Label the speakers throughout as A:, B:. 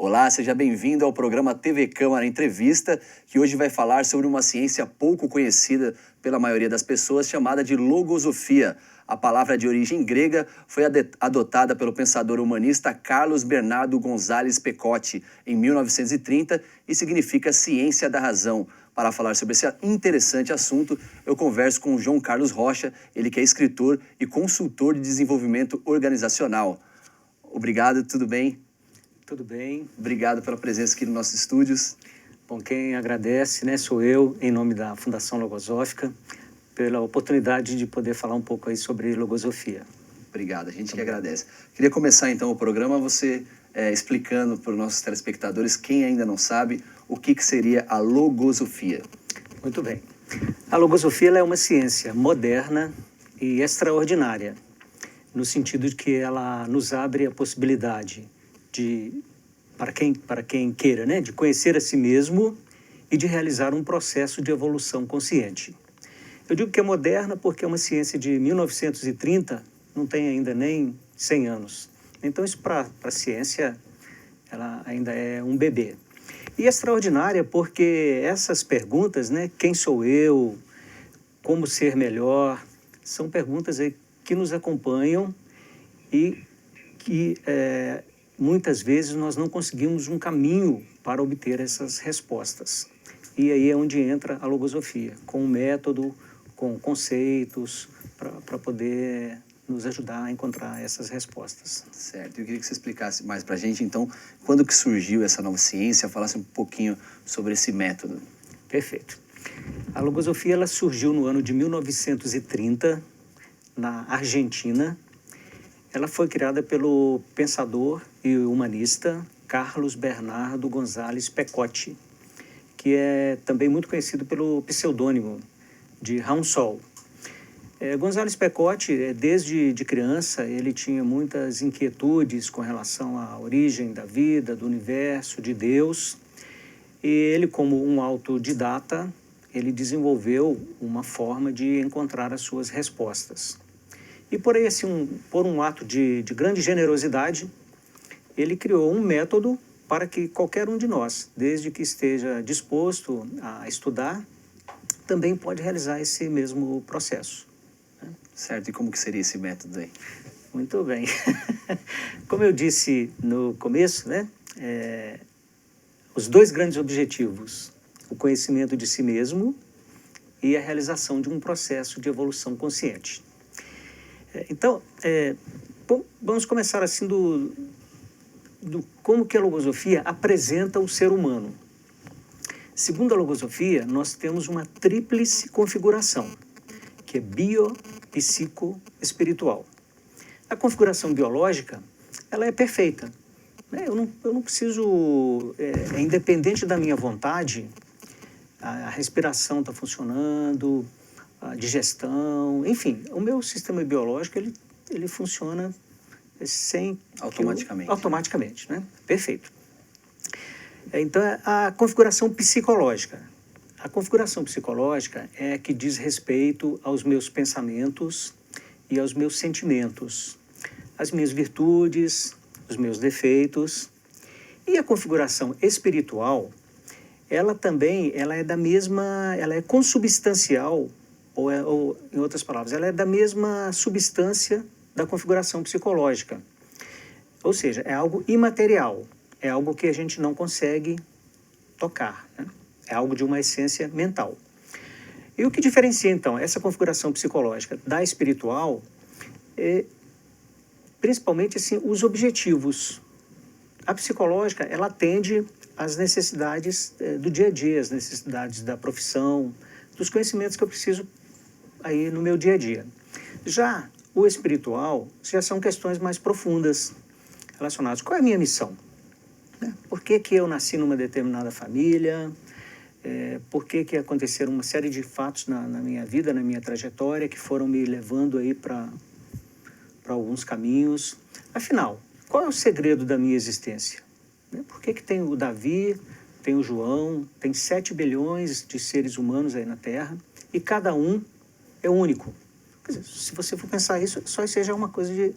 A: Olá, seja bem-vindo ao programa TV Câmara Entrevista, que hoje vai falar sobre uma ciência pouco conhecida pela maioria das pessoas, chamada de logosofia. A palavra de origem grega foi adotada pelo pensador humanista Carlos Bernardo González Pecotti em 1930 e significa ciência da razão. Para falar sobre esse interessante assunto, eu converso com o João Carlos Rocha, ele que é escritor e consultor de desenvolvimento organizacional. Obrigado, tudo bem?
B: Tudo bem.
A: Obrigado pela presença aqui nos nossos estúdios.
B: Bom, quem agradece, sou eu, em nome da Fundação Logosófica, pela oportunidade de poder falar um pouco aí sobre logosofia.
A: Obrigado, a gente que agradece. Queria começar então o programa você explicando para os nossos telespectadores, quem ainda não sabe, o que seria a logosofia.
B: Muito bem. A logosofia ela é uma ciência moderna e extraordinária, no sentido de que ela nos abre a possibilidade para quem queira, de conhecer a si mesmo e de realizar um processo de evolução consciente. Eu digo que é moderna porque é uma ciência de 1930, não tem ainda nem 100 anos. Então isso para a ciência, ela ainda é um bebê. E extraordinária porque essas perguntas, quem sou eu, como ser melhor, são perguntas aí que nos acompanham e que muitas vezes nós não conseguimos um caminho para obter essas respostas. E aí é onde entra a logosofia, com um método, com conceitos, para poder nos ajudar a encontrar essas respostas.
A: Certo, eu queria que você explicasse mais para a gente, então, quando que surgiu essa nova ciência, falasse um pouquinho sobre esse método.
B: Perfeito. A logosofia ela surgiu no ano de 1930, na Argentina. Ela foi criada pelo pensador e humanista Carlos Bernardo González Pecotti, que é também muito conhecido pelo pseudônimo de Raul Sol. González Pecotti, desde de criança, ele tinha muitas inquietudes com relação à origem da vida, do universo, de Deus. E ele, como um autodidata, ele desenvolveu uma forma de encontrar as suas respostas. E por aí, assim, por um ato de grande generosidade, ele criou um método para que qualquer um de nós, desde que esteja disposto a estudar, também pode realizar esse mesmo processo.
A: Certo, e como que seria esse método aí?
B: Muito bem. Como eu disse no começo, os dois grandes objetivos, o conhecimento de si mesmo e a realização de um processo de evolução consciente. Então, vamos começar assim do como que a logosofia apresenta o ser humano. Segundo a logosofia, nós temos uma tríplice configuração, que é bio, psico, espiritual. A configuração biológica, ela é perfeita. Eu não preciso, independente da minha vontade, a respiração está funcionando, a digestão, enfim, o meu sistema biológico, ele funciona sem...
A: Automaticamente.
B: Automaticamente, Perfeito. Então, a configuração psicológica. A configuração psicológica é que diz respeito aos meus pensamentos e aos meus sentimentos, as minhas virtudes, os meus defeitos. E a configuração espiritual, ela é consubstancial, ou, em outras palavras, ela é da mesma substância da configuração psicológica. Ou seja, é algo imaterial, é algo que a gente não consegue tocar, É algo de uma essência mental. E o que diferencia, então, essa configuração psicológica da espiritual é, principalmente, assim, os objetivos. A psicológica, ela atende às necessidades do dia a dia, as necessidades da profissão, dos conhecimentos que eu preciso aí no meu dia a dia. Já o espiritual, já são questões mais profundas relacionadas. Qual é a minha missão? Por que eu nasci numa determinada família? Por que aconteceram uma série de fatos na minha vida, na minha trajetória, que foram me levando aí para alguns caminhos? Afinal, qual é o segredo da minha existência? Por que tem o Davi, tem o João, tem 7 bilhões de seres humanos aí na Terra e cada um é único? Quer dizer, se você for pensar isso, só seja uma coisa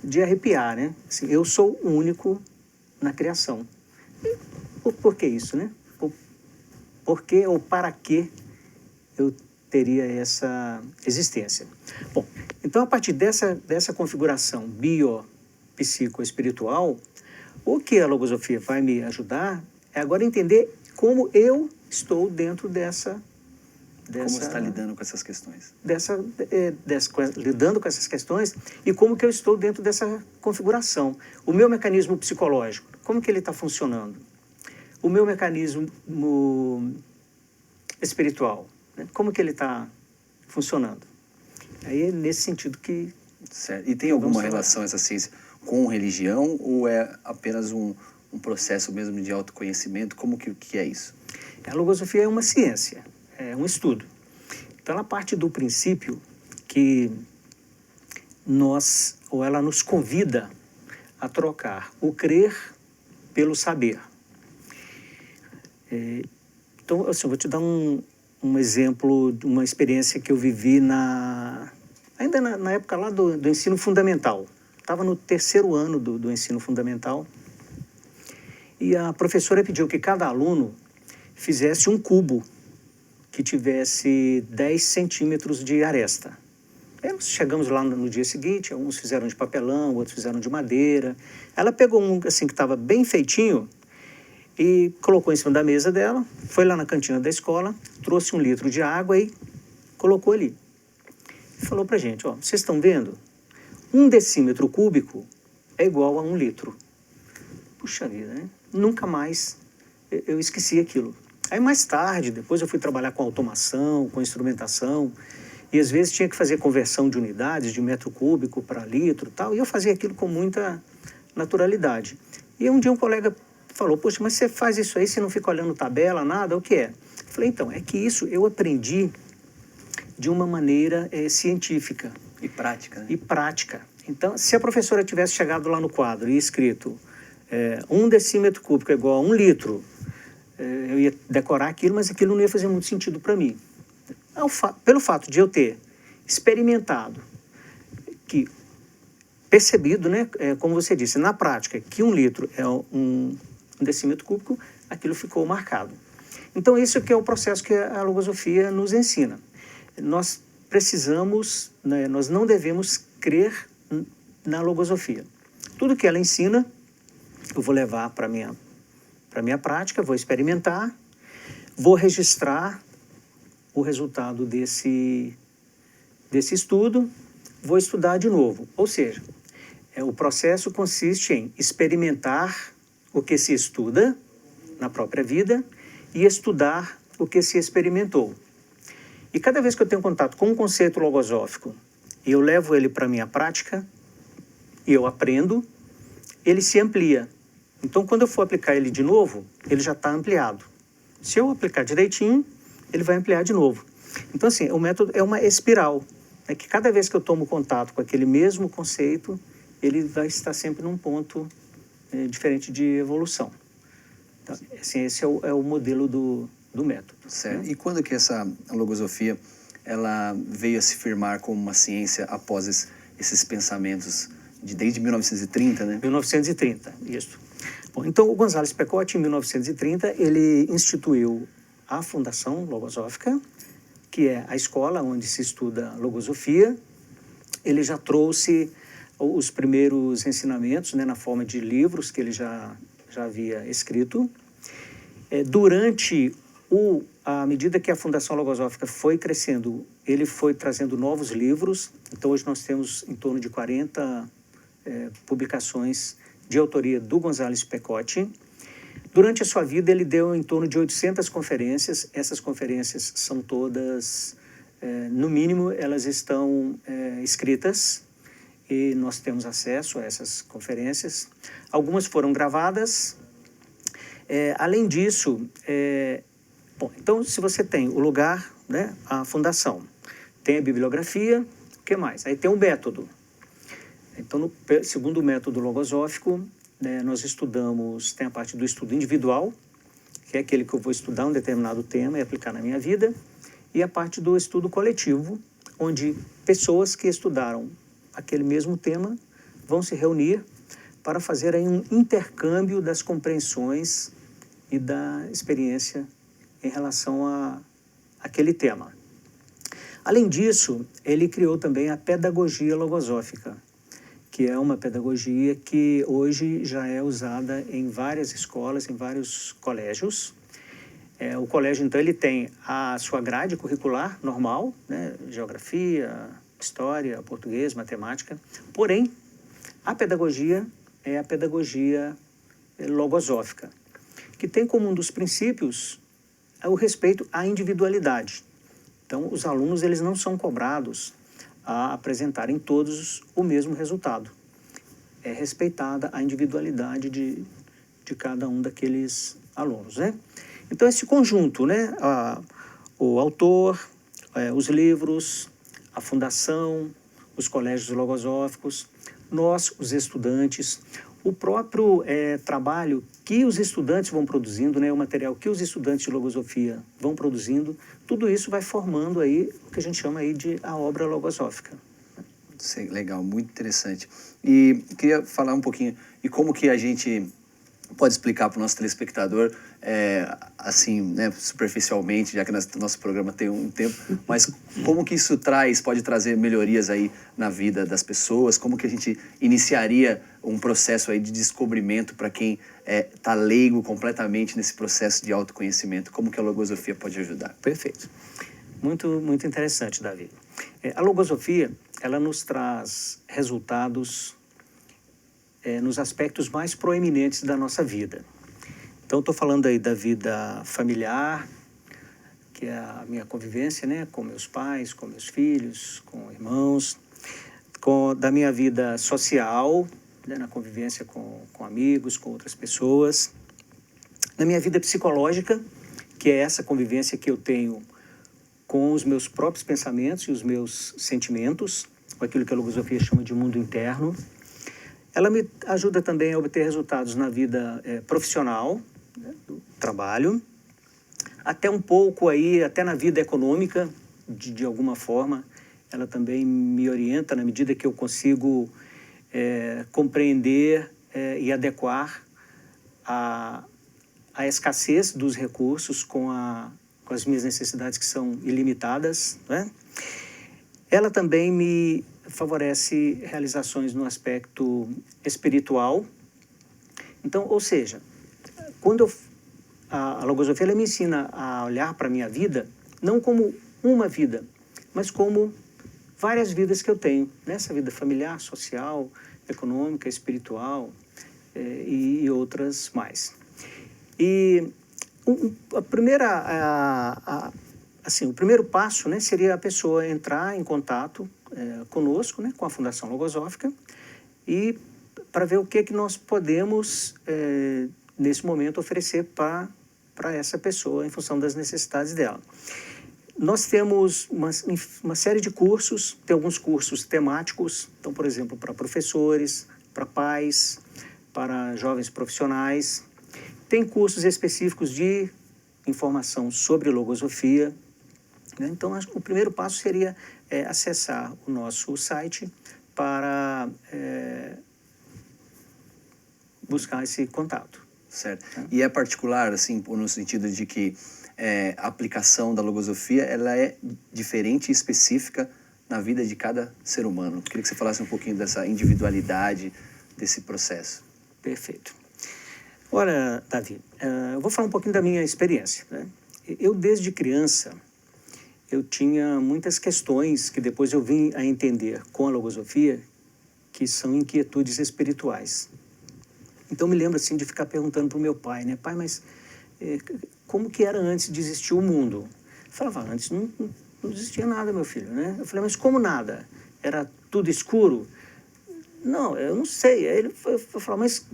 B: de arrepiar, Assim, eu sou único na criação. Por que isso, né? Por que ou para que eu teria essa existência? Bom, então, a partir dessa configuração bio-psico-espiritual, o que a logosofia vai me ajudar é agora entender como eu estou dentro dessa
A: Como você está lidando com essas questões?
B: Lidando com essas questões e como que eu estou dentro dessa configuração. O meu mecanismo psicológico, como que ele está funcionando? O meu mecanismo espiritual, né? Como que ele está funcionando? Aí é nesse sentido que...
A: Certo. E tem alguma relação essa ciência com religião ou é apenas um processo mesmo de autoconhecimento? Como que é isso?
B: A logosofia é uma ciência, é um estudo. Então, ela parte do princípio que ela nos convida a trocar o crer pelo saber. Então, assim, vou te dar um exemplo de uma experiência que eu vivi ainda na época lá do ensino fundamental. Estava no 3º ano do ensino fundamental e a professora pediu que cada aluno fizesse um cubo que tivesse 10 centímetros de aresta. Aí nós chegamos lá no dia seguinte, alguns fizeram de papelão, outros fizeram de madeira. Ela pegou um assim que estava bem feitinho e colocou em cima da mesa dela, foi lá na cantina da escola, trouxe 1 litro de água e colocou ali. E falou pra gente, ó, vocês estão vendo? 1 decímetro cúbico é igual a 1 litro. Puxa vida, né? Nunca mais eu esqueci aquilo. Aí mais tarde, depois eu fui trabalhar com automação, com instrumentação, e às vezes tinha que fazer conversão de unidades, de metro cúbico para litro e tal, e eu fazia aquilo com muita naturalidade. E um dia um colega falou, poxa, mas você faz isso aí, você não fica olhando tabela, nada, o que é? Eu falei, então, é que isso eu aprendi de uma maneira científica.
A: E prática, né?
B: E prática. Então, se a professora tivesse chegado lá no quadro e escrito 1 decímetro cúbico é igual a 1 litro, eu ia decorar aquilo, mas aquilo não ia fazer muito sentido para mim. Pelo fato de eu ter experimentado, percebido, né, como você disse, na prática, que 1 litro é 1 decímetro cúbico, aquilo ficou marcado. Então, isso que é o processo que a logosofia nos ensina. Nós precisamos, né, nós não devemos crer na logosofia. Tudo que ela ensina, eu vou levar para a minha prática, vou experimentar, vou registrar o resultado desse estudo, vou estudar de novo. Ou seja, o processo consiste em experimentar o que se estuda na própria vida e estudar o que se experimentou. E cada vez que eu tenho contato com um conceito logosófico e eu levo ele para a minha prática e eu aprendo, ele se amplia. Então, quando eu for aplicar ele de novo, ele já está ampliado. Se eu aplicar direitinho, ele vai ampliar de novo. Então, assim, o método é uma espiral. É que cada vez que eu tomo contato com aquele mesmo conceito, ele vai estar sempre num ponto diferente de evolução. Então, assim, esse é o modelo do método.
A: Certo.
B: Né?
A: E quando que essa logosofia ela veio a se firmar como uma ciência após esses pensamentos desde 1930, né?
B: 1930, isso. Bom, então, o González Pecotti, em 1930, ele instituiu a Fundação Logosófica, que é a escola onde se estuda logosofia. Ele já trouxe os primeiros ensinamentos, né, na forma de livros que ele já havia escrito. À medida que a Fundação Logosófica foi crescendo, ele foi trazendo novos livros. Então, hoje nós temos em torno de 40 publicações de autoria do González Pecotti. Durante a sua vida, ele deu em torno de 800 conferências. Essas conferências são todas, no mínimo, elas estão escritas e nós temos acesso a essas conferências. Algumas foram gravadas. Além disso, bom, então, se você tem o lugar, né, a fundação, tem a bibliografia, o que mais? Aí tem o método. Então, segundo o método logosófico, né, nós estudamos, tem a parte do estudo individual, que é aquele que eu vou estudar um determinado tema e aplicar na minha vida, e a parte do estudo coletivo, onde pessoas que estudaram aquele mesmo tema vão se reunir para fazer aí um intercâmbio das compreensões e da experiência em relação a aquele tema. Além disso, ele criou também a pedagogia logosófica, que é uma pedagogia que hoje já é usada em várias escolas, em vários colégios. O colégio, então, ele tem a sua grade curricular normal, né? Geografia, história, português, matemática. Porém, a pedagogia é a pedagogia logosófica, que tem como um dos princípios o respeito à individualidade. Então, os alunos eles não são cobrados a apresentarem todos o mesmo resultado. É respeitada a individualidade de cada um daqueles alunos, né? Então, esse conjunto, né? O autor, os livros, a fundação, os colégios logosóficos, nós, os estudantes, o próprio trabalho que os estudantes vão produzindo, né, o material que os estudantes de logosofia vão produzindo, tudo isso vai formando aí o que a gente chama aí de a obra logosófica.
A: Legal, muito interessante. E queria falar um pouquinho, e como que a gente pode explicar para o nosso telespectador, assim, né, superficialmente, já que nosso programa tem um tempo, mas como que isso pode trazer melhorias aí na vida das pessoas, como que a gente iniciaria um processo aí de descobrimento para quem está leigo completamente nesse processo de autoconhecimento, como que a logosofia pode ajudar?
B: Perfeito. Muito, muito interessante, Davi. A logosofia, ela nos traz resultados nos aspectos mais proeminentes da nossa vida. Então, estou falando aí da vida familiar, que é a minha convivência, né, com meus pais, com meus filhos, com irmãos, da minha vida social, né, na convivência com amigos, com outras pessoas, na minha vida psicológica, que é essa convivência que eu tenho com os meus próprios pensamentos e os meus sentimentos, com aquilo que a logosofia chama de mundo interno. Ela me ajuda também a obter resultados na vida profissional, né, do trabalho, até um pouco aí, até na vida econômica, de alguma forma. Ela também me orienta na medida que eu consigo compreender e adequar a escassez dos recursos com as minhas necessidades que são ilimitadas, né? Ela também me favorece realizações no aspecto espiritual. Então, ou seja, quando a logosofia ela me ensina a olhar para a minha vida, não como uma vida, mas como várias vidas que eu tenho, nessa vida familiar, social, econômica, espiritual e outras mais. E a primeira, o primeiro passo, né, seria a pessoa entrar em contato conosco, né, com a Fundação Logosófica, e para ver o que nós podemos, nesse momento, oferecer para essa pessoa em função das necessidades dela. Nós temos uma série de cursos, tem alguns cursos temáticos, então, por exemplo, para professores, para pais, para jovens profissionais. Tem cursos específicos de informação sobre logosofia, né? Então, acho que o primeiro passo seria acessar o nosso site para buscar esse contato.
A: Certo. E é particular, assim, no sentido de que a aplicação da logosofia, ela é diferente e específica na vida de cada ser humano. Queria que você falasse um pouquinho dessa individualidade, desse processo.
B: Perfeito. Olha, Davi, eu vou falar um pouquinho da minha experiência, né? Eu, desde criança, eu tinha muitas questões que depois eu vim a entender com a logosofia, que são inquietudes espirituais. Então, me lembro, assim, de ficar perguntando para o meu pai, né? Pai, mas como que era antes de existir o mundo? Eu falava, antes não existia nada, meu filho, né? Eu falei, mas como nada? Era tudo escuro? Não, eu não sei. Aí ele falou, mas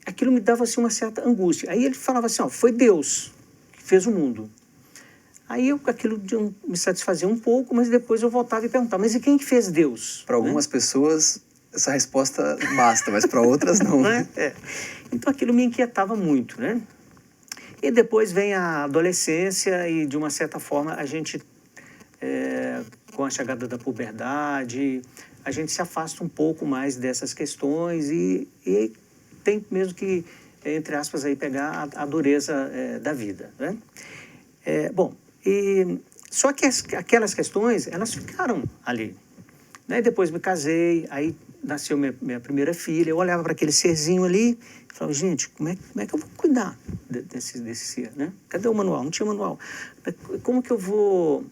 B: aquilo me dava, assim, uma certa angústia. Aí ele falava assim, ó, foi Deus que fez o mundo. Aí aquilo me satisfazia um pouco, mas depois eu voltava e perguntava, mas e quem que fez Deus?
A: Para algumas pessoas, essa resposta basta, mas para outras não.
B: Né? Então aquilo me inquietava muito, né? E depois vem a adolescência e, de uma certa forma, a gente, com a chegada da puberdade, a gente se afasta um pouco mais dessas questões e tem mesmo que entre aspas, aí pegar a dureza da vida, né? Só que aquelas questões, elas ficaram ali, né? Depois me casei, aí nasceu minha primeira filha, eu olhava para aquele serzinho ali e falava, gente, como é que eu vou cuidar desse ser, né? Cadê o manual? Não tinha manual. Como que eu vou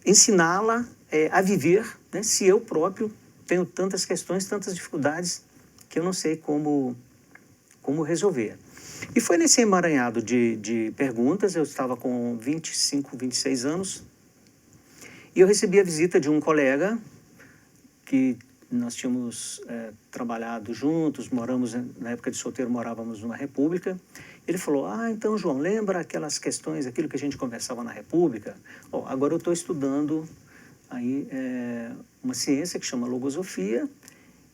B: ensiná-la a viver, né? Se eu próprio tenho tantas questões, tantas dificuldades que eu não sei como resolver. E foi nesse emaranhado de perguntas, eu estava com 25, 26 anos, e eu recebi a visita de um colega que nós tínhamos trabalhado juntos, na época de solteiro, morávamos numa república. Ele falou, então, João, lembra aquelas questões, aquilo que a gente conversava na república? Agora eu estou estudando aí, uma ciência que chama logosofia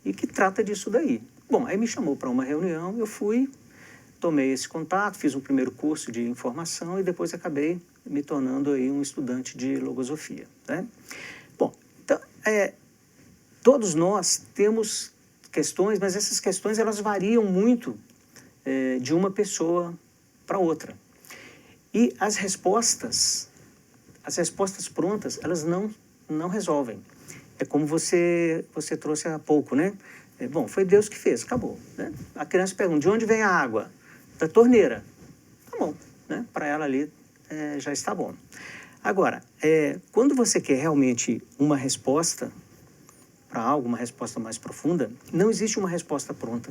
B: e que trata disso daí. Bom, aí me chamou para uma reunião, eu fui, tomei esse contato, fiz um primeiro curso de informação e depois acabei me tornando aí um estudante de logosofia, né? Bom, então, todos nós temos questões, mas essas questões elas variam muito de uma pessoa para outra. E as respostas prontas, elas não resolvem. É como você trouxe há pouco, né? Bom, foi Deus que fez, acabou, né? A criança pergunta, de onde vem a água? Da torneira. Tá bom, né? Para ela ali já está bom. Agora, quando você quer realmente uma resposta para algo, uma resposta mais profunda, não existe uma resposta pronta.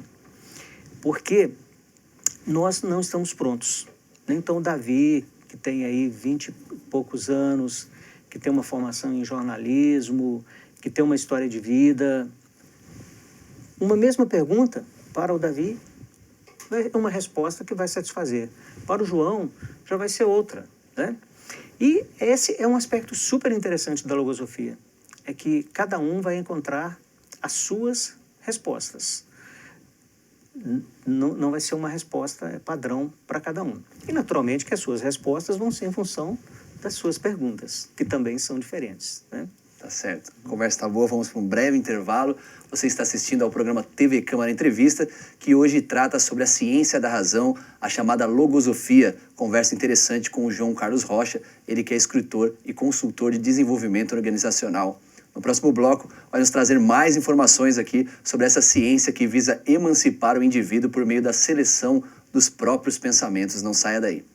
B: Porque nós não estamos prontos. Então, Davi, que tem aí 20 e poucos anos, que tem uma formação em jornalismo, que tem uma história de vida, uma mesma pergunta para o Davi é uma resposta que vai satisfazer. Para o João, já vai ser outra, né? E esse é um aspecto super interessante da logosofia, é que cada um vai encontrar as suas respostas. Não vai ser uma resposta padrão para cada um. E, naturalmente, que as suas respostas vão ser em função das suas perguntas, que também são diferentes, né?
A: Tá certo. A conversa tá boa, vamos para um breve intervalo. Você está assistindo ao programa TV Câmara Entrevista, que hoje trata sobre a ciência da razão, a chamada logosofia. Conversa interessante com o João Carlos Rocha, ele que é escritor e consultor de desenvolvimento organizacional. No próximo bloco, vai nos trazer mais informações aqui sobre essa ciência que visa emancipar o indivíduo por meio da seleção dos próprios pensamentos. Não saia daí.